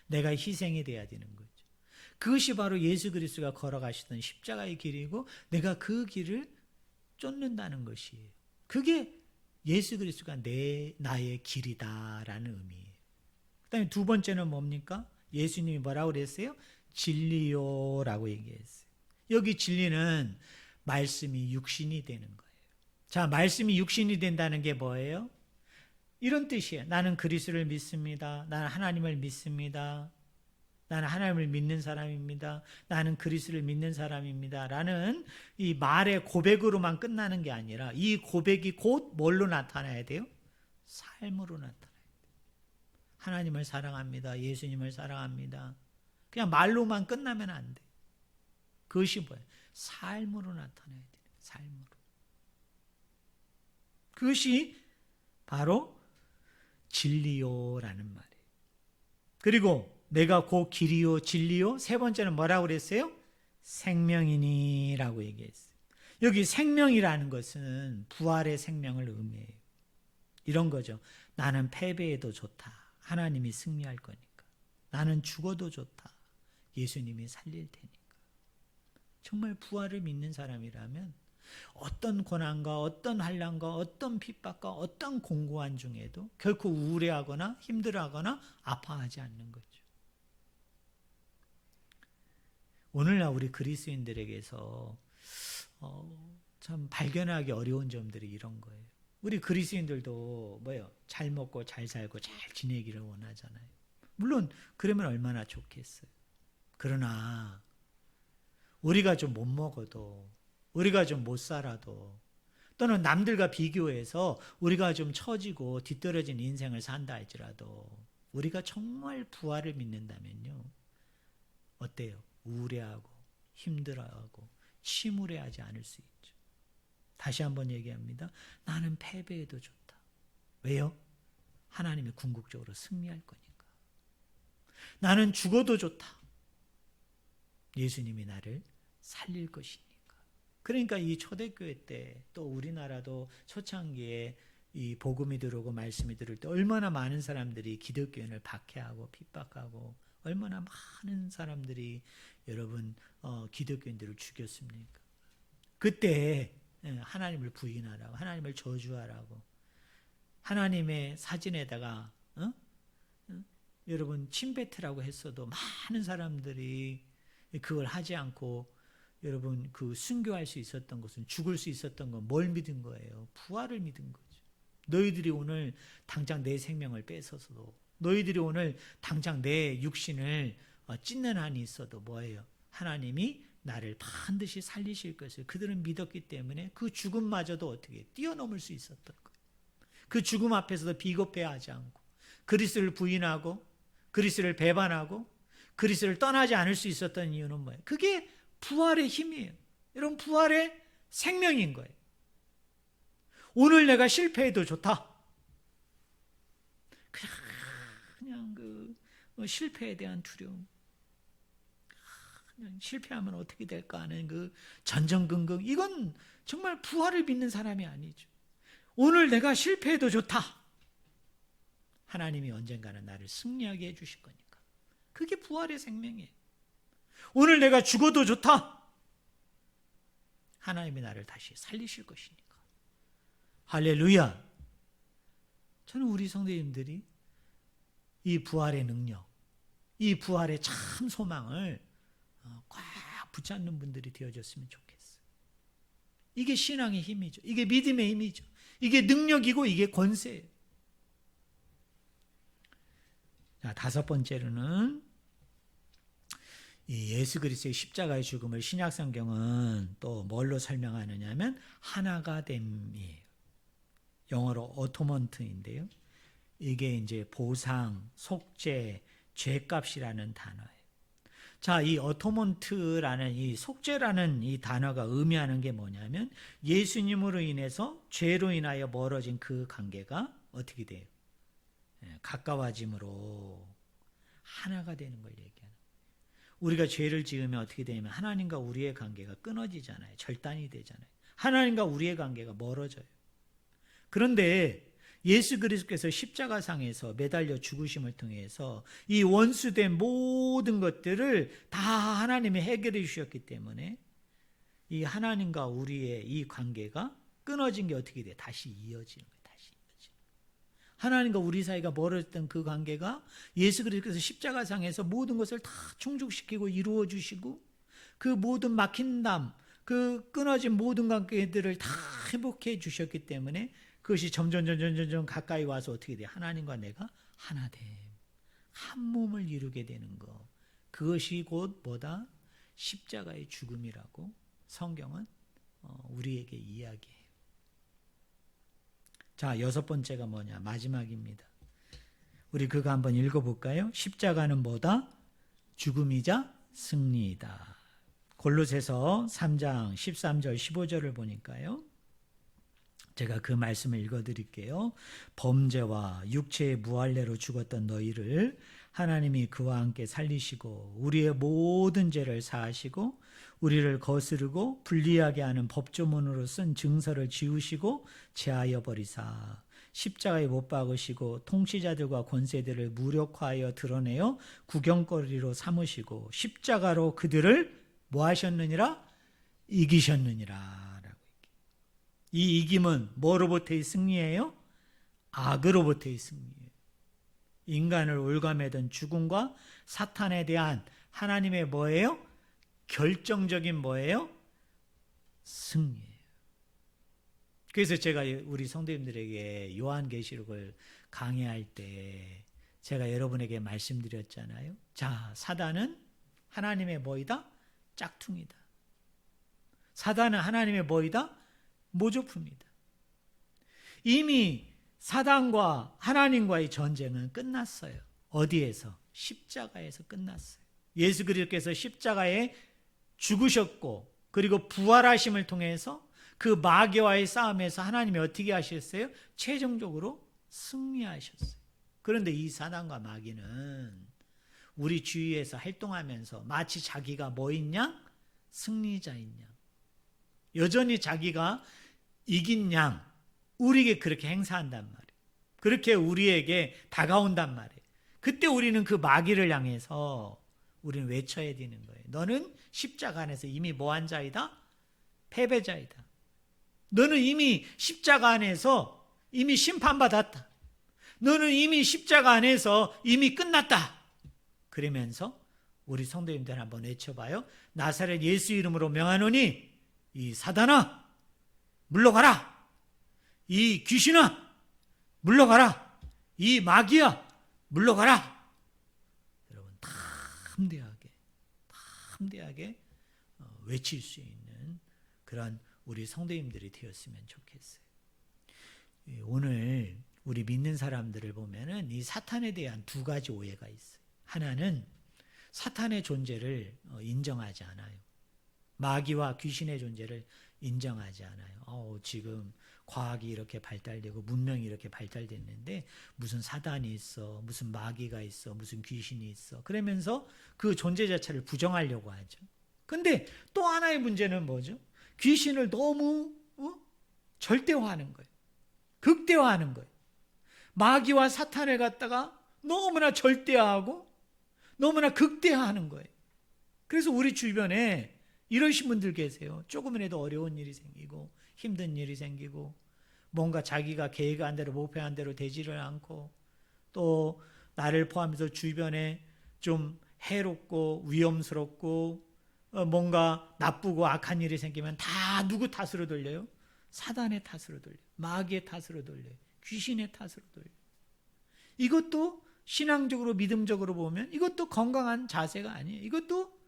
내가 희생이 돼야 되는 거죠. 그것이 바로 예수 그리스도가 걸어가시던 십자가의 길이고, 내가 그 길을 쫓는다는 것이에요. 그게 예수 그리스도가 나의 길이다라는 의미예요. 그 다음에 두 번째는 뭡니까? 예수님이 뭐라고 그랬어요? 진리요라고 얘기했어요. 여기 진리는 말씀이 육신이 되는 거예요. 자, 말씀이 육신이 된다는 게 뭐예요? 이런 뜻이에요. 나는 그리스도를 믿습니다. 나는 하나님을 믿습니다. 나는 하나님을 믿는 사람입니다. 나는 그리스도를 믿는 사람입니다. 라는 이 말의 고백으로만 끝나는 게 아니라, 이 고백이 곧 뭘로 나타나야 돼요? 삶으로 나타나야 돼요. 하나님을 사랑합니다. 예수님을 사랑합니다. 그냥 말로만 끝나면 안 돼요. 그것이 뭐예요? 삶으로 나타나야 돼요. 삶으로. 그것이 바로 진리요라는 말이에요. 그리고 내가 곧 길이요 진리요, 세 번째는 뭐라고 그랬어요? 생명이니라고 얘기했어요. 여기 생명이라는 것은 부활의 생명을 의미해요. 이런 거죠. 나는 패배해도 좋다. 하나님이 승리할 거니까. 나는 죽어도 좋다. 예수님이 살릴 테니까. 정말 부활을 믿는 사람이라면 어떤 고난과 어떤 환난과 어떤 핍박과 어떤 공고한 중에도 결코 우울해하거나 힘들어하거나 아파하지 않는 거죠. 오늘날 우리 그리스도인들에게서 참 발견하기 어려운 점들이 이런 거예요. 우리 그리스도인들도 잘 먹고 잘 살고 잘 지내기를 원하잖아요. 물론 그러면 얼마나 좋겠어요. 그러나 우리가 좀 못 먹어도, 우리가 좀 못 살아도, 또는 남들과 비교해서 우리가 좀 처지고 뒤떨어진 인생을 산다 할지라도, 우리가 정말 부활을 믿는다면요, 어때요? 우울해하고 힘들어하고 침울해하지 않을 수 있죠. 다시 한번 얘기합니다. 나는 패배해도 좋다. 왜요? 하나님이 궁극적으로 승리할 거니까. 나는 죽어도 좋다. 예수님이 나를 살릴 것이니까. 그러니까 이 초대교회 때, 또 우리나라도 초창기에 이 복음이 들어오고 말씀이 들을 때 얼마나 많은 사람들이 기독교인을 박해하고 핍박하고, 얼마나 많은 사람들이 여러분 기독교인들을 죽였습니까? 그때 하나님을 부인하라고, 하나님을 저주하라고, 하나님의 사진에다가 여러분 침뱉으라고 했어도 많은 사람들이 그걸 하지 않고 여러분 그 순교할 수 있었던 것은 죽을 수 있었던 건 뭘 믿은 거예요? 부활을 믿은 거죠. 너희들이 오늘 당장 내 생명을 뺏어서도 너희들이 오늘 당장 내 육신을 찢는 한이 있어도 뭐예요? 하나님이 나를 반드시 살리실 것을 그들은 믿었기 때문에 그 죽음마저도 어떻게 뛰어넘을 수 있었던 거예요. 그 죽음 앞에서도 비겁해하지 않고 그리스도를 부인하고 그리스도를 배반하고 그리스도를 떠나지 않을 수 있었던 이유는 뭐예요? 그게 부활의 힘이에요. 여러분 부활의 생명인 거예요. 오늘 내가 실패해도 좋다. 그냥 그 실패에 대한 두려움. 그냥 실패하면 어떻게 될까 하는 그 전전긍긍. 이건 정말 부활을 믿는 사람이 아니죠. 오늘 내가 실패해도 좋다. 하나님이 언젠가는 나를 승리하게 해주실 거니까. 그게 부활의 생명이에요. 오늘 내가 죽어도 좋다. 하나님이 나를 다시 살리실 것이니까. 할렐루야. 저는 우리 성도님들이 이 부활의 능력, 이 부활의 참 소망을 꽉 붙잡는 분들이 되어졌으면 좋겠어요. 이게 신앙의 힘이죠. 이게 믿음의 힘이죠. 이게 능력이고 이게 권세예요. 자, 다섯 번째로는 이 예수 그리스도의 십자가의 죽음을 신약 성경은 또 뭘로 설명하느냐 하면 하나가 됨이에요. 영어로 어토먼트인데요. 이게 이제 보상, 속죄, 죄값이라는 단어예요. 자, 이 어토먼트라는 이 속죄라는 이 단어가 의미하는 게 뭐냐면 예수님으로 인해서 죄로 인하여 멀어진 그 관계가 어떻게 돼요? 가까워짐으로 하나가 되는 걸 얘기하는 거예요. 우리가 죄를 지으면 어떻게 되냐면 하나님과 우리의 관계가 끊어지잖아요. 절단이 되잖아요. 하나님과 우리의 관계가 멀어져요. 그런데 예수 그리스도께서 십자가상에서 매달려 죽으심을 통해서 이 원수된 모든 것들을 다 하나님이 해결해 주셨기 때문에 이 하나님과 우리의 이 관계가 끊어진 게 어떻게 돼? 다시 이어지는 거예요. 다시 이어지는 거예요. 하나님과 우리 사이가 멀어졌던 그 관계가 예수 그리스도께서 십자가상에서 모든 것을 다 충족시키고 이루어 주시고 그 모든 막힌 담, 그 끊어진 모든 관계들을 다 회복해 주셨기 때문에 그것이 점점 가까이 와서 어떻게 돼? 하나님과 내가 하나됨, 한 몸을 이루게 되는 것. 그것이 곧 뭐다? 십자가의 죽음이라고 성경은 우리에게 이야기해요. 자, 여섯 번째가 뭐냐? 마지막입니다. 우리 그거 한번 읽어볼까요? 십자가는 뭐다? 죽음이자 승리이다. 골로새서 3장 13절 15절을 보니까요. 제가 그 말씀을 읽어드릴게요. 범죄와 육체의 무할례로 죽었던 너희를 하나님이 그와 함께 살리시고 우리의 모든 죄를 사하시고 우리를 거스르고 불리하게 하는 법조문으로 쓴 증서를 지우시고 제하여 버리사 십자가에 못 박으시고 통치자들과 권세들을 무력화하여 드러내어 구경거리로 삼으시고 십자가로 그들을 뭐 하셨느니라? 이기셨느니라. 이 이김은 뭐로부터의 승리예요? 악으로부터의 승리예요. 인간을 올가매던 죽음과 사탄에 대한 하나님의 뭐예요? 결정적인 뭐예요? 승리예요. 그래서 제가 우리 성도님들에게 요한계시록을 강의할 때 제가 여러분에게 말씀드렸잖아요. 자, 사단은 하나님의 뭐이다? 짝퉁이다. 사단은 하나님의 뭐이다? 모조품이다. 이미 사단과 하나님과의 전쟁은 끝났어요. 어디에서? 십자가에서 끝났어요. 예수 그리스도께서 십자가에 죽으셨고 그리고 부활하심을 통해서 그 마귀와의 싸움에서 하나님이 어떻게 하셨어요? 최종적으로 승리하셨어요. 그런데 이 사단과 마귀는 우리 주위에서 활동하면서 마치 자기가 뭐인 양? 승리자인 양. 여전히 자기가 이긴 양, 우리에게 그렇게 행사한단 말이에요. 그렇게 우리에게 다가온단 말이에요. 그때 우리는 그 마귀를 향해서 우리는 외쳐야 되는 거예요. 너는 십자가 안에서 이미 뭐한 자이다? 패배자이다. 너는 이미 십자가 안에서 이미 심판받았다. 너는 이미 십자가 안에서 이미 끝났다. 그러면서 우리 성도님들 한번 외쳐봐요. 나사렛 예수 이름으로 명하노니 이 사단아 물러가라. 이 귀신아 물러가라. 이 마귀야 물러가라. 여러분 담대하게 외칠 수 있는 그런 우리 성도님들이 되었으면 좋겠어요. 오늘 우리 믿는 사람들을 보면은 이 사탄에 대한 두 가지 오해가 있어요. 하나는 사탄의 존재를 인정하지 않아요. 마귀와 귀신의 존재를 인정하지 않아요. 지금 과학이 이렇게 발달되고 문명이 이렇게 발달됐는데 무슨 사단이 있어, 무슨 마귀가 있어, 무슨 귀신이 있어. 그러면서 그 존재 자체를 부정하려고 하죠. 근데 또 하나의 문제는 뭐죠? 귀신을 너무 절대화하는 거예요. 극대화하는 거예요. 마귀와 사탄을 갖다가 너무나 절대화하고 너무나 극대화하는 거예요. 그래서 우리 주변에 이러신 분들 계세요. 조금이라도 어려운 일이 생기고 힘든 일이 생기고 뭔가 자기가 계획한 대로 목표한 대로 되지를 않고 또 나를 포함해서 주변에 좀 해롭고 위험스럽고 뭔가 나쁘고 악한 일이 생기면 다 누구 탓으로 돌려요? 사단의 탓으로 돌려요. 마귀의 탓으로 돌려요. 귀신의 탓으로 돌려요. 이것도 신앙적으로 믿음적으로 보면 이것도 건강한 자세가 아니에요. 이것도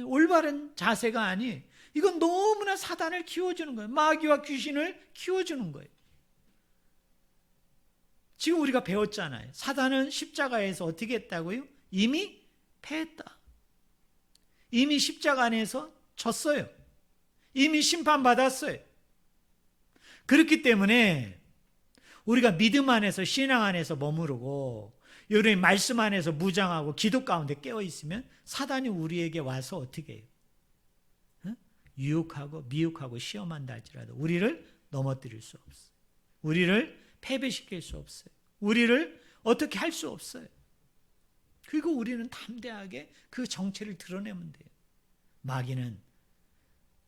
올바른 자세가 아니에요. 이건 너무나 사단을 키워주는 거예요. 마귀와 귀신을 키워주는 거예요. 지금 우리가 배웠잖아요. 사단은 십자가에서 어떻게 했다고요? 이미 패했다. 이미 십자가 안에서 졌어요. 이미 심판받았어요. 그렇기 때문에 우리가 믿음 안에서 신앙 안에서 머무르고 여러분 말씀 안에서 무장하고 기도 가운데 깨어 있으면 사단이 우리에게 와서 어떻게 해요? 유혹하고 미혹하고 시험한다 할지라도 우리를 넘어뜨릴 수 없어요. 우리를 패배시킬 수 없어요. 우리를 어떻게 할 수 없어요. 그리고 우리는 담대하게 그 정체를 드러내면 돼요. 마귀는,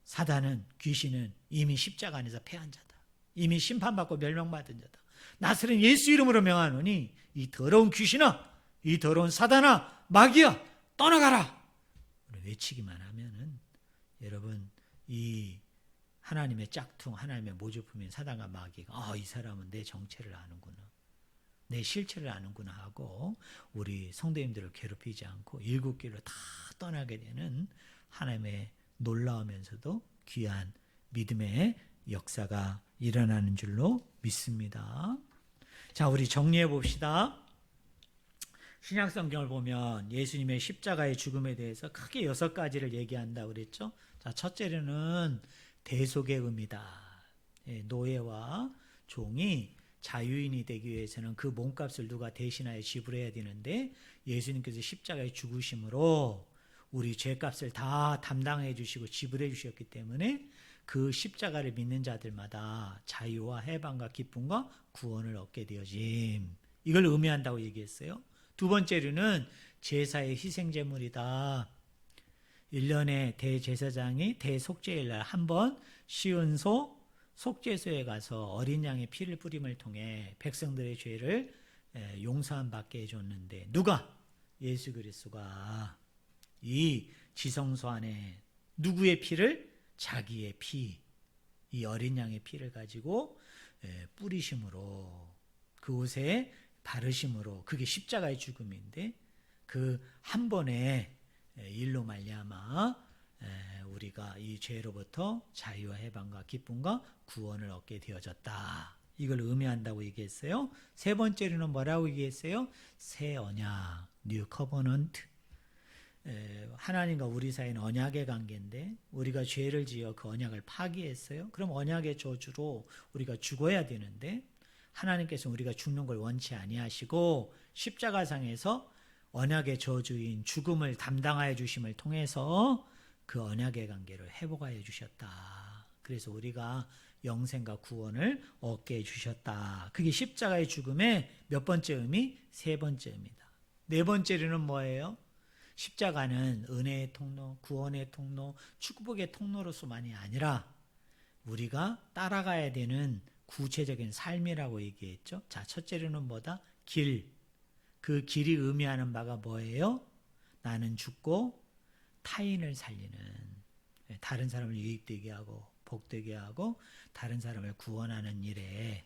사단은, 귀신은 이미 십자가 안에서 패한 자다. 이미 심판받고 멸망받은 자다. 나사렛 예수 이름으로 명하노니 이 더러운 귀신아, 이 더러운 사단아, 마귀야 떠나가라. 외치기만 하면은 여러분 이 하나님의 짝퉁, 하나님의 모조품인 사단과 마귀가 이 사람은 내 정체를 아는구나, 내 실체를 아는구나 하고 우리 성도님들을 괴롭히지 않고 일곱 길로 다 떠나게 되는 하나님의 놀라우면서도 귀한 믿음의 역사가 일어나는 줄로 믿습니다. 자, 우리 정리해 봅시다. 신약 성경을 보면 예수님의 십자가의 죽음에 대해서 크게 6가지를 얘기한다고 그랬죠. 자, 첫째로는 대속의 의미다. 노예와 종이 자유인이 되기 위해서는 그 몸값을 누가 대신하여 지불해야 되는데 예수님께서 십자가에 죽으심으로 우리 죄값을 다 담당해 주시고 지불해 주셨기 때문에 그 십자가를 믿는 자들마다 자유와 해방과 기쁨과 구원을 얻게 되어짐. 이걸 의미한다고 얘기했어요. 두 번째로는 제사의 희생제물이다. 1년에 대제사장이 대속죄일날 한번 시은소 속죄소에 가서 어린 양의 피를 뿌림을 통해 백성들의 죄를 용서함 받게 해줬는데 누가? 예수 그리스도가 이 지성소 안에 누구의 피를? 자기의 피, 이 어린 양의 피를 가지고 뿌리심으로 그 옷에 바르심으로 그게 십자가의 죽음인데 그 한 번의 일로 말미암아 우리가 이 죄로부터 자유와 해방과 기쁨과 구원을 얻게 되어졌다. 이걸 의미한다고 얘기했어요. 세 번째로는 뭐라고 얘기했어요? 새 언약, 뉴 커버넌트. 하나님과 우리 사이는 언약의 관계인데 우리가 죄를 지어 그 언약을 파기했어요. 그럼 언약의 저주로 우리가 죽어야 되는데 하나님께서 우리가 죽는 걸 원치 아니하시고 십자가상에서 언약의 저주인 죽음을 담당하여 주심을 통해서 그 언약의 관계를 회복하여 주셨다. 그래서 우리가 영생과 구원을 얻게 해주셨다. 그게 십자가의 죽음의 몇 번째 의미? 세 번째 의미다. 네 번째로는 뭐예요? 십자가는 은혜의 통로, 구원의 통로, 축복의 통로로서만이 아니라 우리가 따라가야 되는 구체적인 삶이라고 얘기했죠. 자, 첫째로는 뭐다? 길. 그 길이 의미하는 바가 뭐예요? 나는 죽고 타인을 살리는, 다른 사람을 유익되게 하고 복되게 하고 다른 사람을 구원하는 일에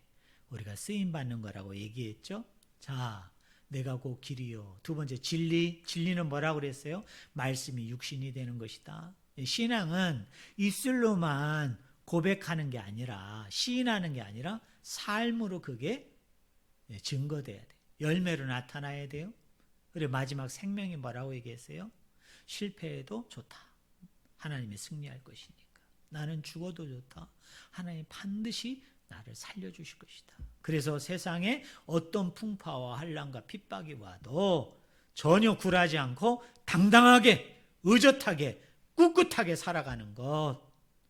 우리가 쓰임받는 거라고 얘기했죠. 자, 내가 곧 길이요. 두 번째, 진리. 진리는 뭐라고 그랬어요? 말씀이 육신이 되는 것이다. 신앙은 입술로만 고백하는 게 아니라, 시인하는 게 아니라 삶으로 그게 증거돼야 돼. 열매로 나타나야 돼요. 그리고 마지막 생명이 뭐라고 얘기했어요? 실패해도 좋다. 하나님이 승리할 것이니까. 나는 죽어도 좋다. 하나님 반드시 나를 살려주실 것이다. 그래서 세상에 어떤 풍파와 환난과 핍박이 와도 전혀 굴하지 않고 당당하게, 의젓하게, 꿋꿋하게 살아가는 것.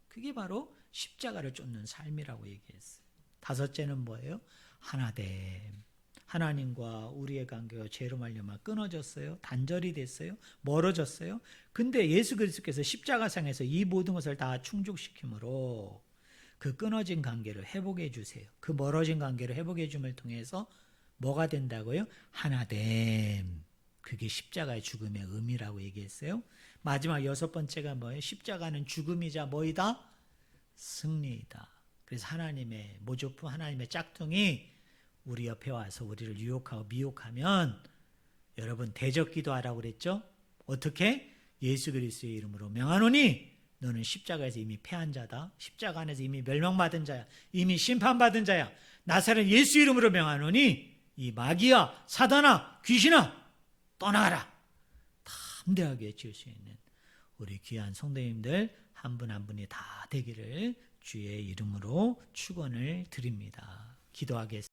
그게 바로 십자가를 쫓는 삶이라고 얘기했어요. 다섯째는 뭐예요? 하나됨. 하나님과 우리의 관계가 죄로 말미암아 끊어졌어요. 단절이 됐어요. 멀어졌어요. 근데 예수 그리스도께서 십자가상에서 이 모든 것을 다 충족시킴으로 그 끊어진 관계를 회복해 주세요. 그 멀어진 관계를 회복해 줌을 통해서 뭐가 된다고요? 하나됨. 그게 십자가의 죽음의 의미라고 얘기했어요. 마지막 여섯 번째가 뭐예요? 십자가는 죽음이자 뭐이다? 승리이다. 그래서 하나님의 모조품, 하나님의 짝퉁이 우리 옆에 와서 우리를 유혹하고 미혹하면 여러분 대적 기도하라고 그랬죠? 어떻게? 예수 그리스도의 이름으로 명하노니 너는 십자가에서 이미 패한 자다. 십자가 안에서 이미 멸망받은 자야. 이미 심판받은 자야. 나사렛 예수 이름으로 명하노니 이 마귀야, 사단아, 귀신아 떠나가라. 담대하게 외칠 수 있는 우리 귀한 성도님들 한 분 한 분이 다 되기를 주의 이름으로 축원을 드립니다. 기도하겠습니다.